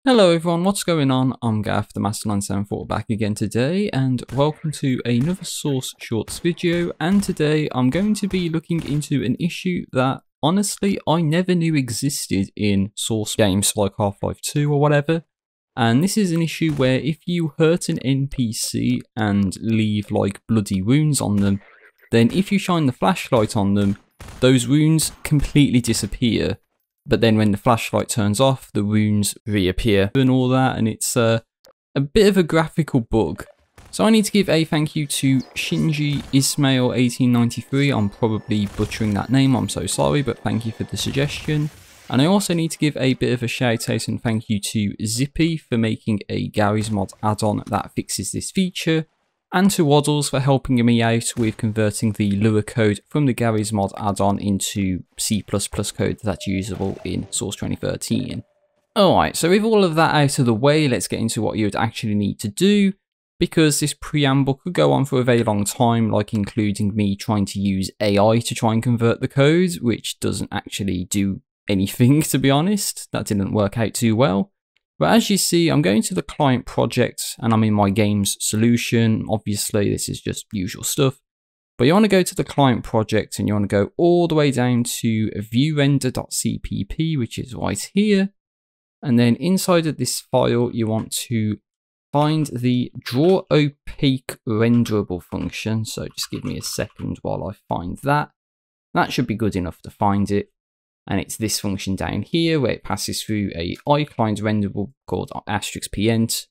Hello everyone, what's going on? I'm Gaff, the Masterline74 back again today, and welcome to another Source Shorts video. And today I'm going to be looking into an issue that honestly I never knew existed in Source games like Half-Life 2 or whatever. And this is an issue where if you hurt an NPC and leave like bloody wounds on them, then if you shine the flashlight on them, those wounds completely disappear. But then when the flashlight turns off, the wounds reappear and all that, and it's a bit of a graphical bug. So I need to give a thank you to Shinji Ismail 1893. I'm probably butchering that name, I'm so sorry, but thank you for the suggestion. And I also need to give a bit of a shout out and thank you to Zippy for making a Garry's Mod add-on that fixes this feature, and to Waddles for helping me out with converting the Lua code from the Garry's Mod add-on into C++ code that's usable in Source 2013. Alright, so with all of that out of the way, let's get into what you would actually need to do, because this preamble could go on for a very long time, like including me trying to use AI to try and convert the code, which doesn't actually do anything, to be honest. That didn't work out too well. But as you see, I'm going to the client project and I'm in my game's solution. Obviously, this is just usual stuff. But you want to go to the client project and you want to go all the way down to viewrender.cpp, which is right here. And then inside of this file, you want to find the draw opaque renderable function. So just give me a second while I find that. That should be good enough to find it. And it's this function down here where it passes through a iClient renderable called *pent.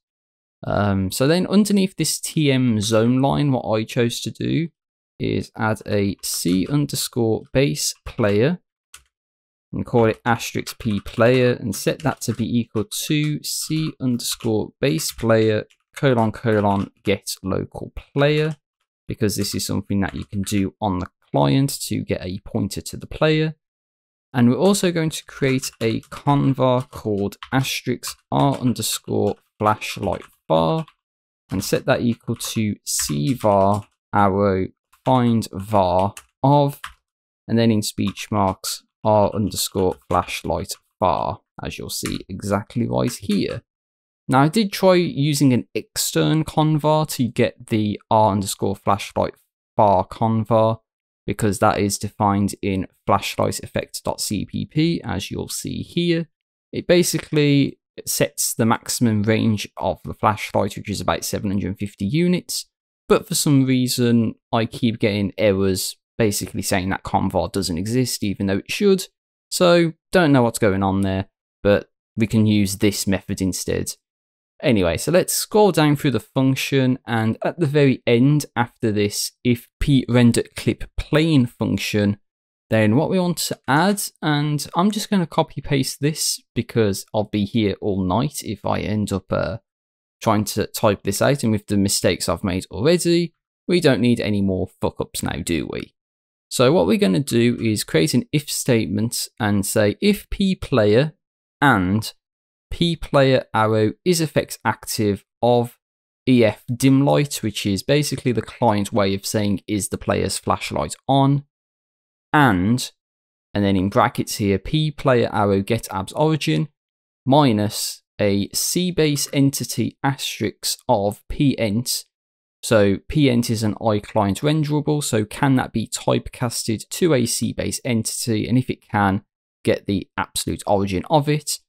So then underneath this TM zone line, what I chose to do is add a C_base player and call it *p player and set that to be equal to C_base player : get local player, because this is something that you can do on the client to get a pointer to the player. And we're also going to create a convar called *r_flashlight var and set that equal to cvar arrow find var of, and then in speech marks r_flashlight var, as you'll see exactly right here. Now I did try using an extern convar to get the r_flashlight var convar, because that is defined in flashlighteffect.cpp, as you'll see here. It basically sets the maximum range of the flashlight, which is about 750 units, but for some reason I keep getting errors basically saying that convar doesn't exist, even though it should. So don't know what's going on there, but we can use this method instead. Anyway, so let's scroll down through the function, and at the very end after this if pRenderClipPlane function, then what we want to add, and I'm just going to copy paste this because I'll be here all night if I end up trying to type this out, and with the mistakes I've made already, we don't need any more fuck ups now, do we? So what we're going to do is create an if statement and say if pPlayer and pPlayer arrow is effects active of EF dim light, which is basically the client way of saying is the player's flashlight on, and then in brackets here pPlayer arrow get abs origin minus a cbase entity asterisk of pent. So pent is an iClient renderable, so can that be typecasted to a cbase entity, and if it can, get the absolute origin of it.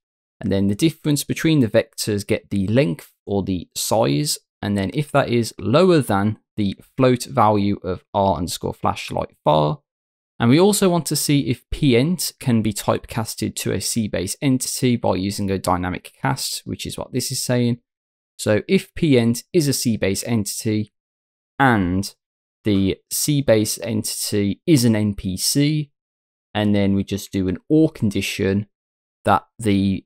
And then the difference between the vectors, get the length or the size, and then if that is lower than the float value of r_flashlight var. And we also want to see if pent can be typecasted to a cbase entity by using a dynamic cast, which is what this is saying. So if pent is a cbase entity and the cbase entity is an NPC, and then we just do an OR condition that the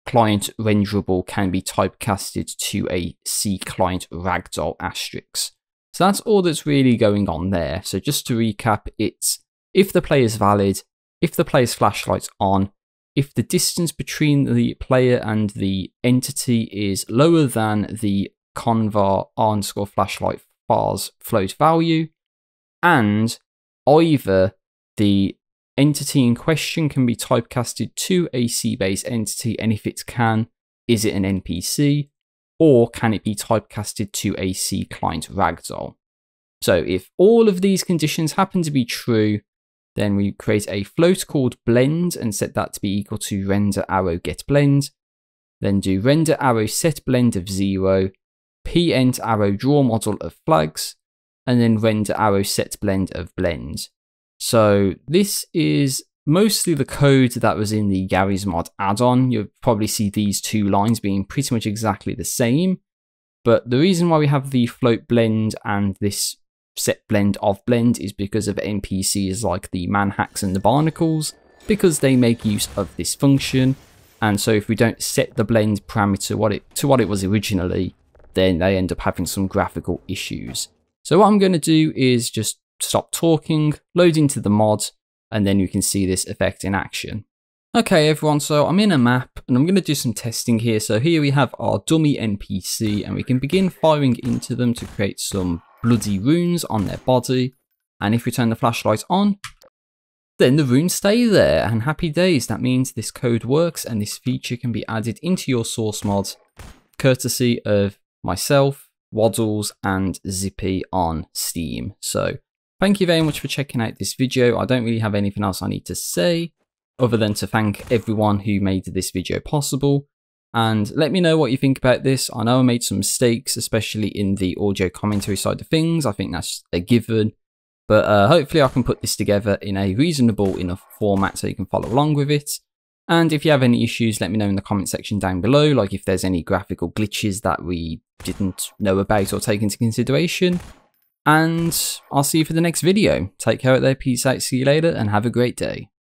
client renderable can be typecasted to a C-client ragdoll asterisk. So that's all that's really going on there. So just to recap, it's if the player is valid, if the player's flashlight's on, if the distance between the player and the entity is lower than the convar r_flashlight var's float value, and either the entity in question can be typecasted to a cbase entity, and if it can, is it an NPC, or can it be typecasted to a C client ragdoll? So if all of these conditions happen to be true, then we create a float called blend and set that to be equal to render arrow get blend. Then do render arrow set blend of 0, pent arrow draw model of flags, and then render arrow set blend of blend. So this is mostly the code that was in the Gary's Mod add-on. You'll probably see these two lines being pretty much exactly the same. But the reason why we have the float blend and this set blend of blend is because of NPCs like the manhacks and the barnacles, because they make use of this function. And so if we don't set the blend parameter to what it was originally, then they end up having some graphical issues. So what I'm going to do is just stop talking, load into the mod, and then you can see this effect in action. Okay everyone, so I'm in a map and I'm going to do some testing here. So here we have our dummy NPC and we can begin firing into them to create some bloody runes on their body. And if we turn the flashlight on, then the runes stay there, and happy days. That means this code works and this feature can be added into your source mod, courtesy of myself, Waddles, and Zippy on Steam. So thank you very much for checking out this video. I don't really have anything else I need to say other than to thank everyone who made this video possible. And let me know what you think about this. I know I made some mistakes, especially in the audio commentary side of things. I think that's a given. But hopefully I can put this together in a reasonable enough format so you can follow along with it. And if you have any issues, let me know in the comment section down below, like if there's any graphical glitches that we didn't know about or take into consideration. And I'll see you for the next video. Take care out there, peace out, see you later, and have a great day.